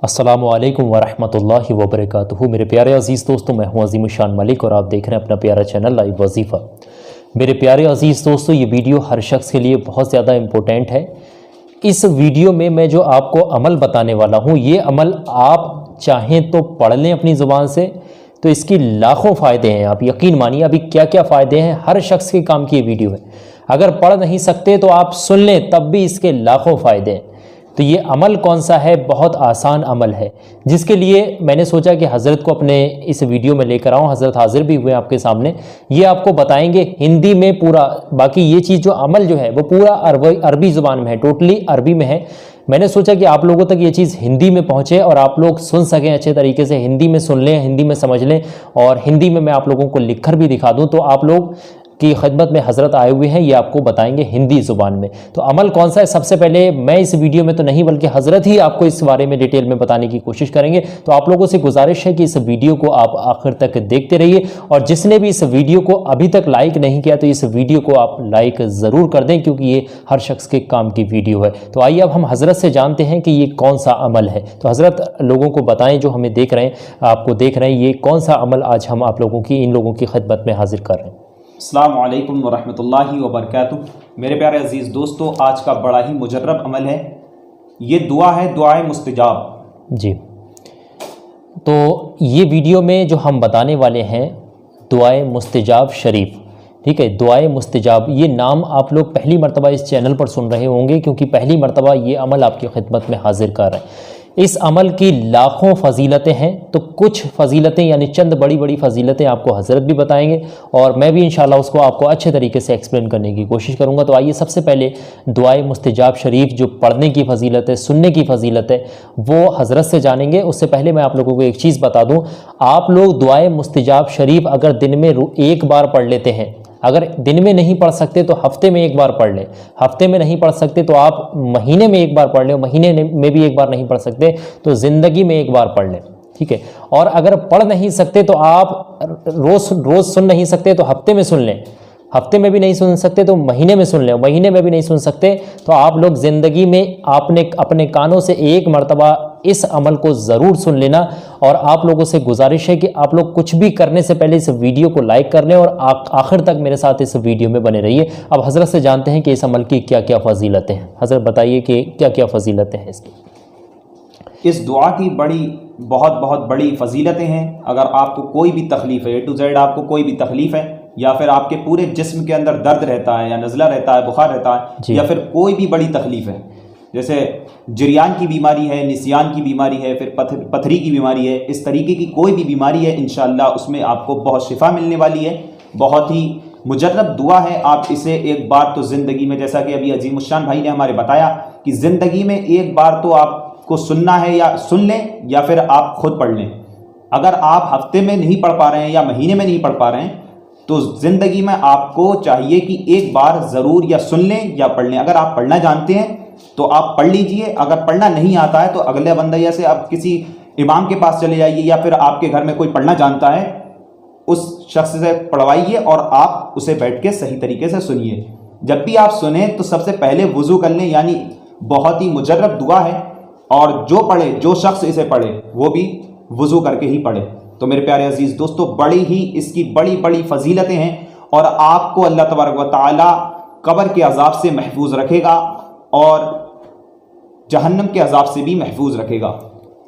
अस्सलामुअलैकुम वरहमतुल्लाहि वबरकातुहू। मेरे प्यारे अज़ीज़ दोस्तों, मैं हूं अज़ीम शान मलिक और आप देख रहे हैं अपना प्यारा चैनल लाइव वजीफ़ा। मेरे प्यारे अज़ीज़ दोस्तों, ये वीडियो हर शख्स के लिए बहुत ज़्यादा इम्पोर्टेंट है। इस वीडियो में मैं जो आपको अमल बताने वाला हूँ, ये अमल आप चाहें तो पढ़ लें अपनी ज़ुबान से, तो इसकी लाखों फ़ायदे हैं। आप यकीन मानिए अभी क्या क्या फ़ायदे हैं, हर शख्स के काम की ये वीडियो है। अगर पढ़ नहीं सकते तो आप सुन लें, तब भी इसके लाखों फ़ायदे हैं। तो ये अमल कौन सा है? बहुत आसान अमल है, जिसके लिए मैंने सोचा कि हज़रत को अपने इस वीडियो में लेकर आऊँ। हज़रत हाजिर भी हुए आपके सामने, ये आपको बताएंगे हिंदी में पूरा। बाकी ये चीज़ जो अमल जो है वो पूरा अरबी ज़ुबान में है, टोटली अरबी में है। मैंने सोचा कि आप लोगों तक ये चीज़ हिंदी में पहुँचे और आप लोग सुन सकें अच्छे तरीके से, हिंदी में सुन लें, हिंदी में समझ लें, और हिंदी में मैं आप लोगों को लिख कर भी दिखा दूँ। तो आप लोग की खिदमत में हज़रत आए हुए हैं, ये आपको बताएंगे हिंदी ज़ुबान में। तो अमल कौन सा है? सबसे पहले मैं इस वीडियो में तो नहीं, बल्कि हज़रत ही आपको इस बारे में डिटेल में बताने की कोशिश करेंगे। तो आप लोगों से गुजारिश है कि इस वीडियो को आप आखिर तक देखते रहिए, और जिसने भी इस वीडियो को अभी तक लाइक नहीं किया तो इस वीडियो को आप लाइक ज़रूर कर दें, क्योंकि ये हर शख्स के काम की वीडियो है। तो आइए अब हम हज़रत से जानते हैं कि ये कौन सा अमल है। तो हज़रत लोगों को बताएँ, जो हमें देख रहे हैं, आपको देख रहे हैं, ये कौन सा अमल आज हम आप लोगों की, इन लोगों की खिदमत में हाजिर कर रहे हैं। अस्सलामु अलैकुम वरहमतुल्लाहि वबरकातुहू। मेरे प्यारे अज़ीज़ दोस्तों, आज का बड़ा ही मुजर्रब अमल है। ये दुआ है, दुआए मुस्तजाब जी। तो ये वीडियो में जो हम बताने वाले हैं, दुआए मुस्तजाब शरीफ, ठीक है। दुआए मुस्तजाब, ये नाम आप लोग पहली मरतबा इस चैनल पर सुन रहे होंगे, क्योंकि पहली मरतबा ये अमल आपकी खिदमत में हाजिर कर रहे हैं। इस अमल की लाखों फजीलतें हैं, तो कुछ फजीलतें यानी चंद बड़ी बड़ी फजीलतें आपको हज़रत भी बताएंगे, और मैं भी इंशाल्लाह उसको आपको अच्छे तरीके से एक्सप्लेन करने की कोशिश करूँगा। तो आइए सबसे पहले दुआए मुस्तजाब शरीफ जो पढ़ने की फ़जीलत है, सुनने की फ़जीलत है, वो हज़रत से जानेंगे। उससे पहले मैं आप लोगों को एक चीज़ बता दूँ, आप लोग दुआए मुस्तजाब शरीफ अगर दिन में एक बार पढ़ लेते हैं, अगर दिन में नहीं पढ़ सकते तो हफ्ते में एक बार पढ़ लें, हफ्ते में नहीं पढ़ सकते तो आप महीने में एक बार पढ़ लें, महीने में भी एक बार नहीं पढ़ सकते तो ज़िंदगी में एक बार पढ़ लें, ठीक है। और अगर पढ़ नहीं सकते तो आप रोज़ सुन नहीं सकते तो हफ्ते में सुन लें, हफ्ते में भी नहीं सुन सकते तो महीने में सुन लें, महीने में भी नहीं सुन सकते तो आप लोग ज़िंदगी में आपने अपने कानों से एक मरतबा इस अमल को ज़रूर सुन लेना। और आप लोगों से गुजारिश है कि आप लोग कुछ भी करने से पहले इस वीडियो को लाइक कर लें और आखिर तक मेरे साथ इस वीडियो में बने रहिए। अब हज़रत से जानते हैं कि इस अमल की क्या क्या फ़जीलतें हैं। हज़रत बताइए कि क्या क्या फ़जीलतें हैं इसकी। इस दुआ की बहुत बहुत बड़ी फजीलतें हैं। अगर आपको कोई भी तकलीफ़ है, A to Z आपको कोई भी तकलीफ़ है, या फिर आपके पूरे जिस्म के अंदर दर्द रहता है, या नज़ला रहता है, बुखार रहता है, या फिर कोई भी बड़ी तकलीफ़ है, जैसे जरियान की बीमारी है, निसियान की बीमारी है, फिर पथरी की बीमारी है, इस तरीके की कोई भी बीमारी है, इंशाअल्लाह उसमें आपको बहुत शिफा मिलने वाली है। बहुत ही मुजर्रब दुआ है। आप इसे एक बार तो ज़िंदगी में, जैसा कि अभी अजीम शान भाई ने हमारे बताया कि ज़िंदगी में एक बार तो आपको सुनना है, या सुन लें या फिर आप खुद पढ़ लें। अगर आप हफ्ते में नहीं पढ़ पा रहे हैं या महीने में नहीं पढ़ पा रहे हैं, तो ज़िंदगी में आपको चाहिए कि एक बार ज़रूर या सुन लें या पढ़ लें। अगर आप पढ़ना जानते हैं तो आप पढ़ लीजिए, अगर पढ़ना नहीं आता है तो अगले बंदे से आप किसी इमाम के पास चले जाइए, या फिर आपके घर में कोई पढ़ना जानता है उस शख्स से पढ़वाइए और आप उसे बैठ के सही तरीके से सुनिए। जब भी आप सुने तो सबसे पहले वुज़ू कर लें, यानी बहुत ही मुजर्रब दुआ है, और जो पढ़े, जो शख्स इसे पढ़े वो भी वुज़ू करके ही पढ़े। तो मेरे प्यारे अजीज़ दोस्तों, बड़ी ही इसकी बड़ी बड़ी फजीलतें हैं, और आपको अल्लाह तबारक व तआला कब्र के अजाब से महफूज रखेगा और जहन्नम के अजाब से भी महफूज रखेगा।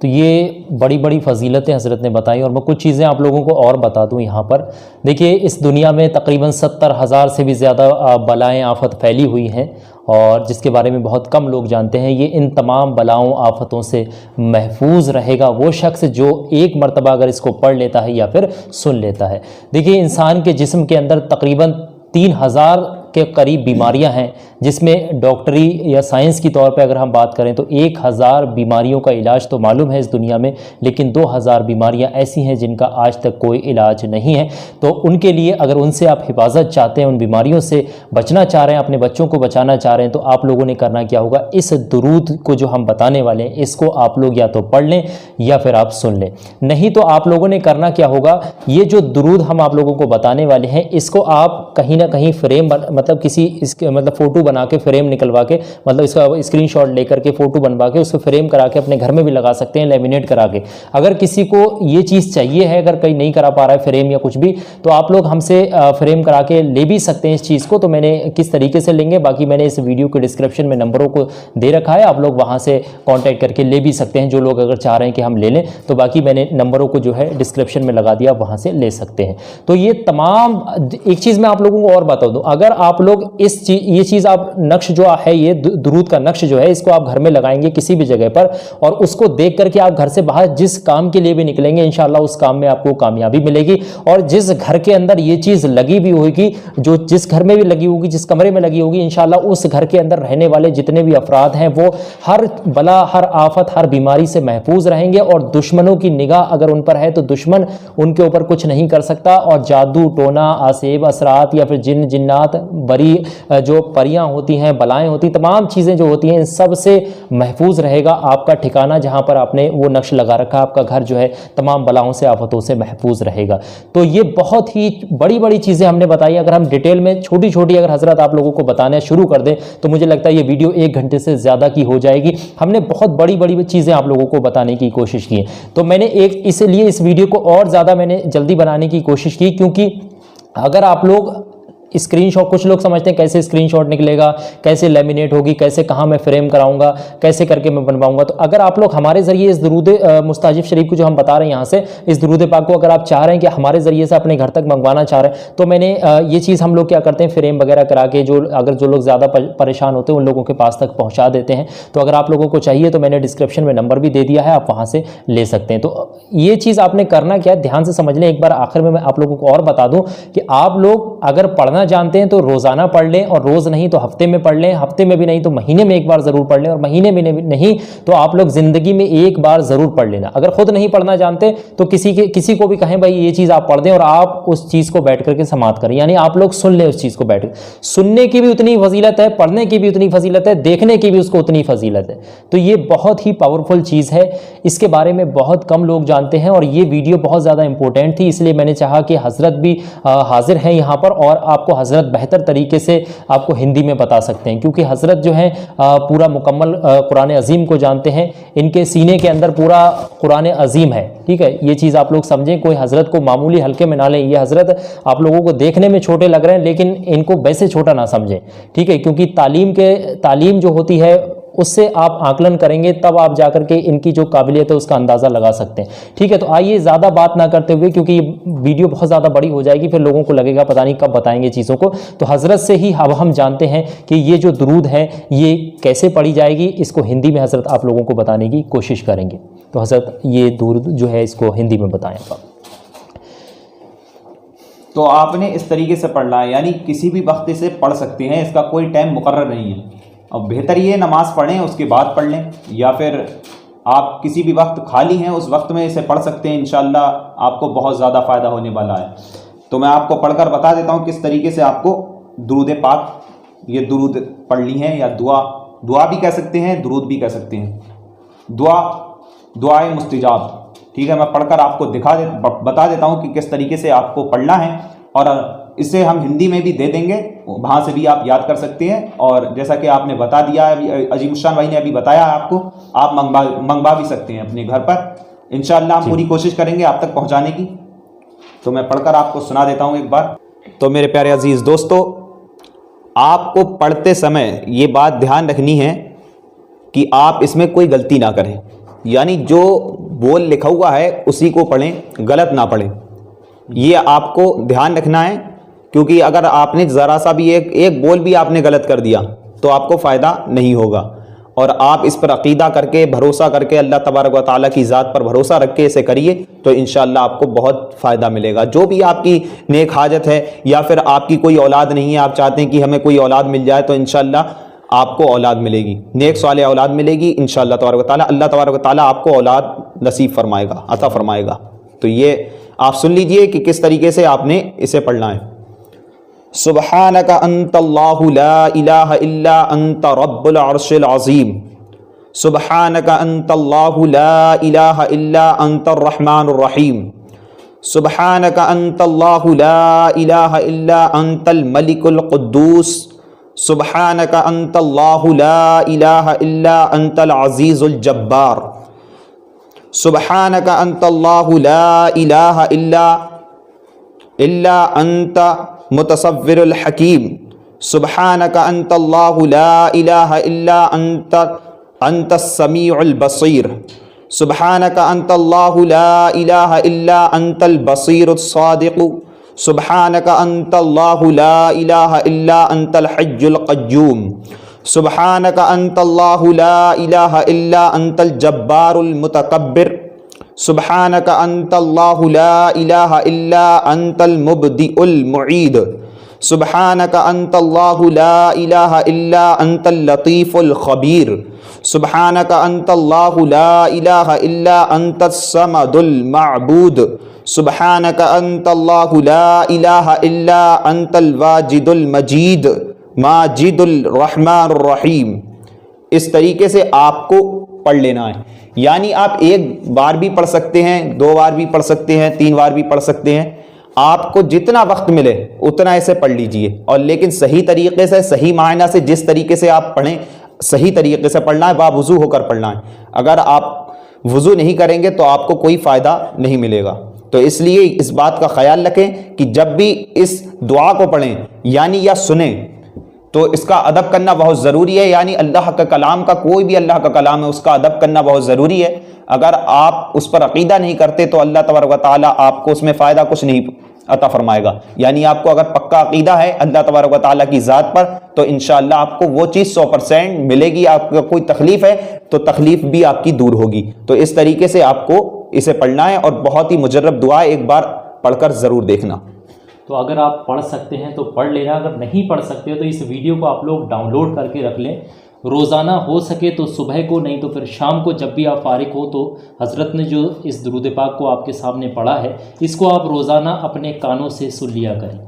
तो ये बड़ी बड़ी फजीलतें हज़रत ने बताई, और मैं कुछ चीज़ें आप लोगों को और बता दूं यहाँ पर। देखिए, इस दुनिया में तकरीबन 70,000 से भी ज़्यादा बलाएँ आफत फैली हुई हैं, और जिसके बारे में बहुत कम लोग जानते हैं। ये इन तमाम बलाओं आफतों से महफूज रहेगा वो शख्स जो एक मरतबा अगर इसको पढ़ लेता है या फिर सुन लेता है। देखिए, इंसान के जिस्म के अंदर तकरीबन 3,000 के करीब बीमारियां हैं, जिसमें डॉक्टरी या साइंस की तौर पे अगर हम बात करें तो 1,000 बीमारियों का इलाज तो मालूम है इस दुनिया में, लेकिन 2,000 बीमारियां ऐसी हैं जिनका आज तक कोई इलाज नहीं है। तो उनके लिए अगर उनसे आप हिफाजत चाहते हैं, उन बीमारियों से बचना चाह रहे हैं, अपने बच्चों को बचाना चाह रहे हैं, तो आप लोगों ने करना क्या होगा, इस दुरूद को जो हम बताने वाले हैं इसको आप लोग या तो पढ़ लें या फिर आप सुन लें। नहीं तो आप लोगों ने करना क्या होगा, ये जो दुरूद हम आप लोगों को बताने वाले हैं इसको आप कहीं ना कहीं फ्रेम मतलब किसी इसके मतलब फ़ोटो बना के फ्रेम निकलवा के, मतलब इसका स्क्रीनशॉट लेकर के फ़ोटो बनवा के उसको फ्रेम करा के अपने घर में भी लगा सकते हैं, लेमिनेट करा के। अगर किसी को ये चीज़ चाहिए है, अगर कहीं नहीं करा पा रहा है फ्रेम या कुछ भी, तो आप लोग हमसे फ्रेम करा के ले भी सकते हैं इस चीज़ को। तो मैंने किस तरीके से लेंगे बाकी मैंने इस वीडियो के डिस्क्रिप्शन में नंबरों को दे रखा है, आप लोग वहाँ से कॉन्टैक्ट करके ले भी सकते हैं, जो लोग अगर चाह रहे हैं कि हम ले लें। तो बाकी मैंने नंबरों को जो है डिस्क्रिप्शन में लगा दिया, वहाँ से ले सकते हैं। तो ये तमाम, एक चीज़ मैं आप लोगों को और बता दूं, अगर आप लोग ये चीज़ आप नक्श जो है, ये दुरूद का नक्श जो है, इसको आप घर में लगाएंगे किसी भी जगह पर, और उसको देख करके आप घर से बाहर जिस काम के लिए भी निकलेंगे इंशाल्लाह उस काम में आपको कामयाबी मिलेगी। और जिस घर के अंदर ये चीज़ लगी भी होगी, जो जिस घर में भी लगी होगी, जिस कमरे में लगी होगी, इंशाल्लाह उस घर के अंदर रहने वाले जितने भी अफराद हैं वो हर बला, हर आफत, हर बीमारी से महफूज रहेंगे। और दुश्मनों की निगाह अगर उन पर है तो दुश्मन उनके ऊपर कुछ नहीं कर सकता। और जादू टोना, आसेब, असरात या फिर जिन जिन्नात, बरी जो परियां होती हैं, बलाएं होती, तमाम चीज़ें जो होती हैं, इन सब से महफूज रहेगा आपका ठिकाना जहां पर आपने वो नक्श लगा रखा है। आपका घर जो है तमाम बलाओं से, आफतों से महफूज रहेगा। तो ये बहुत ही बड़ी बड़ी चीज़ें हमने बताई। अगर हम डिटेल में छोटी छोटी अगर हजरत आप लोगों को बताना शुरू कर दें तो मुझे लगता है ये वीडियो 1 घंटे से ज़्यादा की हो जाएगी। हमने बहुत बड़ी बड़ी चीज़ें आप लोगों को बताने की कोशिश की है। तो मैंने इसलिए इस वीडियो को और ज़्यादा मैंने जल्दी बनाने की कोशिश की, क्योंकि अगर आप लोग स्क्रीनशॉट, कुछ लोग समझते हैं कैसे स्क्रीनशॉट निकलेगा, कैसे लेमिनेट होगी, कैसे कहाँ मैं फ्रेम कराऊंगा, कैसे करके मैं बनवाऊंगा। तो अगर आप लोग हमारे ज़रिए इस दुरूद मुस्ताजिब शरीफ को जो हम बता रहे हैं यहाँ से, इस दुरूद पाक को अगर आप चाह रहे हैं कि हमारे ज़रिए से अपने घर तक मंगवाना चाह रहे हैं, तो मैंने ये चीज़ हम लोग क्या करते हैं, फ्रेम वगैरह करा के जो लोग ज़्यादा परेशान होते हैं उन लोगों के पास तक पहुँचा देते हैं। तो अगर आप लोगों को चाहिए तो मैंने डिस्क्रिप्शन में नंबर भी दे दिया है, आप वहाँ से ले सकते हैं। तो ये चीज़ आपने करना क्या है, ध्यान से समझ लें। एक बार आखिर में मैं आप लोगों को और बता दूँ कि आप लोग अगर पढ़ना जानते हैं तो रोजाना पढ़ लें, और रोज नहीं तो हफ्ते में पढ़ लें, हफ्ते में भी नहीं तो महीने में एक बार जरूर पढ़ लें, और महीने में नहीं तो आप लोग जिंदगी में एक बार जरूर पढ़ लेना। अगर खुद नहीं पढ़ना जानते तो किसी को भी कहें भाई ये चीज आप पढ़ दें, और आप उस चीज को बैठ करके समाप्त करें, यानी आप लोग सुन लें उस चीज को बैठ कर। सुनने की भी उतनी फजीलत है, पढ़ने की भी उतनी फजीलत है, देखने की भी उसको उतनी फजीलत है। तो ये बहुत ही पावरफुल चीज है, इसके बारे में बहुत कम लोग जानते हैं, और ये वीडियो बहुत ज्यादा इंपॉर्टेंट थी, इसलिए मैंने चाहा कि हजरत भी हाजिर हैं यहाँ पर, और आपको हजरत बेहतर तरीके से आपको हिंदी में बता सकते हैं, क्योंकि हजरत जो है पूरा मुकम्मल कुरान अजीम को जानते हैं। इनके सीने के अंदर पूरा कुरान अजीम है, ठीक है। ये चीज़ आप लोग समझें, कोई हजरत को मामूली हल्के में ना लें। ये हजरत आप लोगों को देखने में छोटे लग रहे हैं, लेकिन इनको वैसे छोटा ना समझें, ठीक है, क्योंकि तालीम जो होती है उससे आप आकलन करेंगे तब आप जाकर के इनकी जो काबिलियत है उसका अंदाज़ा लगा सकते हैं, ठीक है। तो आइए ज़्यादा बात ना करते हुए, क्योंकि ये वीडियो बहुत ज़्यादा बड़ी हो जाएगी, फिर लोगों को लगेगा पता नहीं कब बताएंगे चीज़ों को। तो हज़रत से ही अब हम जानते हैं कि ये जो दुरूद है ये कैसे पढ़ी जाएगी, इसको हिंदी में हज़रत आप लोगों को बताने की कोशिश करेंगे। तो हज़रत ये दुरूद जो है इसको हिंदी में बताएं आप। तो आपने इस तरीके से पढ़ना है, यानी किसी भी वक्त से पढ़ सकते हैं, इसका कोई टाइम मुकर्रर नहीं है। अब बेहतर ये नमाज पढ़ें उसके बाद पढ़ लें, या फिर आप किसी भी वक्त खाली हैं उस वक्त में इसे पढ़ सकते हैं। इंशाल्लाह आपको बहुत ज़्यादा फ़ायदा होने वाला है। तो मैं आपको पढ़कर बता देता हूँ किस तरीके से आपको दुरूद पाक, ये दुरूद पढ़नी है, या दुआ भी कह सकते हैं, दुरूद भी कह सकते हैं। दुआए मुस्तजाब, ठीक है। मैं पढ़कर आपको बता देता हूँ कि किस तरीके से आपको पढ़ना है, और इसे हम हिंदी में भी दे देंगे, वहाँ से भी आप याद कर सकते हैं। और जैसा कि आपने बता दिया है, अजीमुशान भाई ने अभी बताया आपको, आप मंगवा भी सकते हैं अपने घर पर। इंशाअल्लाह हम पूरी कोशिश करेंगे आप तक पहुँचाने की। तो मैं पढ़कर आपको सुना देता हूँ एक बार। तो मेरे प्यारे अजीज़ दोस्तों, आपको पढ़ते समय ये बात ध्यान रखनी है कि आप इसमें कोई गलती ना करें, यानी जो बोल लिखा हुआ है उसी को पढ़ें, गलत ना पढ़ें। ये आपको ध्यान रखना है, क्योंकि अगर आपने ज़रा सा भी एक बोल भी आपने गलत कर दिया तो आपको फ़ायदा नहीं होगा। और आप इस पर अकीदा करके, भरोसा करके, अल्लाह तबारक व तआला की ज़ात पर भरोसा रख के इसे करिए, तो इंशाअल्लाह आपको बहुत फ़ायदा मिलेगा। जो भी आपकी नेक हाजत है, या फिर आपकी कोई औलाद नहीं है, आप चाहते हैं कि हमें कोई औलाद मिल जाए, तो इंशाअल्लाह आपको औलाद मिलेगी, नेक साले औलाद मिलेगी इंशाअल्लाह तबारक व तआला। अल्लाह तबारक व तआला आपको औलाद नसीब फरमाएगा, अता फरमाएगा। तो ये आप सुन लीजिए कि किस तरीके से आपने इसे पढ़ना है। सुब्हानका अंतल्लाहु ला इलाहा इल्ला अंत रब्बुल अर्शिल अज़ीम। सुब्हानका अंतल्लाहु ला इलाहा इल्ला अंतर रहमानुर रहीम। सुब्हानका अंतल्लाहु ला इलाहा इल्ला अंतल मलिकुल कुद्दूस, सुब्हानका अंतल्लाहु ला इलाहा इल्ला अंतल अजीजुल जब्बार, सुब्हानका अंतल्लाहु ला इलाहा इल्ला अंत मुतसव्विरुल हकीम, सुब्हानका अंतल्लाहु ला इलाहा इल्ला अंतस समीउल बसीर, सुब्हानका अंतल्लाहु ला इलाहा इल्ला अंतल बसीरुस सादिक़, सुब्हानका अंतल्लाहु ला इलाहा इल्ला अंतल हज्जुल क़य्यूम, सुब्हानका अंतल्लाहु ला इलाहा इल्ला अंतल जब्बारुल मुतकब्बिर, सुब्हानका अंतल्लाहु ला इलाहा इल्ला अंतल मुब्दिउल मुईद, सुब्हानका अंतल्लाहु ला इलाहा इल्ला अंतल लतीफ़ुल ख़बीर, सुब्हानका अंतल्लाहु ला इलाहा इल्ला अंतस समदुल मअबूद, सुब्हानका अंतल्लाहु ला इलाहा इल्ला अंतल वाजिदुल मजीद माजिदुल रहमानुर रहीम। इस तरीके से आपको पढ़ लेना है। यानी आप एक बार भी पढ़ सकते हैं, 2 बार भी पढ़ सकते हैं, 3 बार भी पढ़ सकते हैं। आपको जितना वक्त मिले उतना ऐसे पढ़ लीजिए, और लेकिन सही तरीके से, सही मायना से, जिस तरीके से आप पढ़ें सही तरीके से पढ़ना है, बावुज़ू होकर पढ़ना है। अगर आप वुज़ू नहीं करेंगे तो आपको कोई फ़ायदा नहीं मिलेगा। तो इसलिए इस बात का ख्याल रखें कि जब भी इस दुआ को पढ़ें यानी या सुने तो इसका अदब करना बहुत ज़रूरी है। यानी अल्लाह का कलाम का, कोई भी अल्लाह का कलाम है, उसका अदब करना बहुत ज़रूरी है। अगर आप उस पर अकीदा नहीं करते तो अल्लाह तबारक व तआला आपको उसमें फ़ायदा कुछ नहीं अता फरमाएगा। यानी आपको अगर पक्का अकीदा है अल्लाह तबारक व तआला की ज़ात पर तो इंशाअल्लाह आपको वो चीज़ 100% मिलेगी। आपको कोई तकलीफ़ है तो तकलीफ़ भी आपकी दूर होगी। तो इस तरीके से आपको इसे पढ़ना है, और बहुत ही मुजर्रब दुआ, एक बार पढ़कर ज़रूर देखना। तो अगर आप पढ़ सकते हैं तो पढ़ लेना, अगर नहीं पढ़ सकते हो तो इस वीडियो को आप लोग डाउनलोड करके रख लें। रोज़ाना हो सके तो सुबह को, नहीं तो फिर शाम को जब भी आप फारिग हो तो हज़रत ने जो इस दुरूद पाक को आपके सामने पढ़ा है इसको आप रोज़ाना अपने कानों से सुन लिया करें।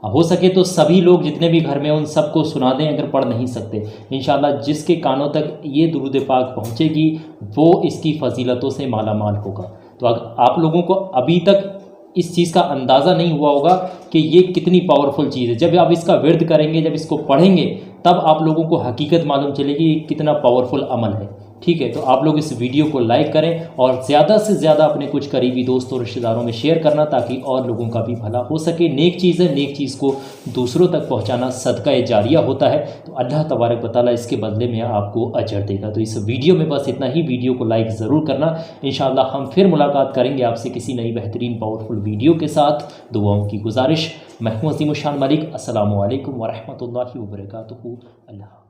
हो सके तो सभी लोग जितने भी घर में उन सबको सुना दें अगर पढ़ नहीं सकते। इंशाअल्लाह जिसके कानों तक ये दुरूद पाक पहुँचेगी वो इसकी फ़जीलतों से माला माल होगा। तो अगर आप लोगों को अभी तक इस चीज़ का अंदाज़ा नहीं हुआ होगा कि ये कितनी पावरफुल चीज़ है, जब आप इसका विर्द करेंगे, जब इसको पढ़ेंगे तब आप लोगों को हकीकत मालूम चलेगी कितना पावरफुल अमल है। ठीक है, तो आप लोग इस वीडियो को लाइक करें और ज़्यादा से ज़्यादा अपने कुछ करीबी दोस्तों रिश्तेदारों में शेयर करना ताकि और लोगों का भी भला हो सके। नेक चीज़ है, नेक चीज़ को दूसरों तक पहुंचाना सदका जारिया होता है, तो अल्लाह तबारक व तआला इसके बदले में आपको अजर देगा। तो इस वीडियो में बस इतना ही। वीडियो को लाइक ज़रूर करना। इंशाअल्लाह हम फिर मुलाकात करेंगे आपसे किसी नई बेहतरीन पावरफुल वीडियो के साथ। दुआओं की गुजारिश। मैं हूं अज़ीमुशान मलिक। अस्सलामु अलैकुम व रहमतुल्लाहि व बरकातुहू। अल्लाह।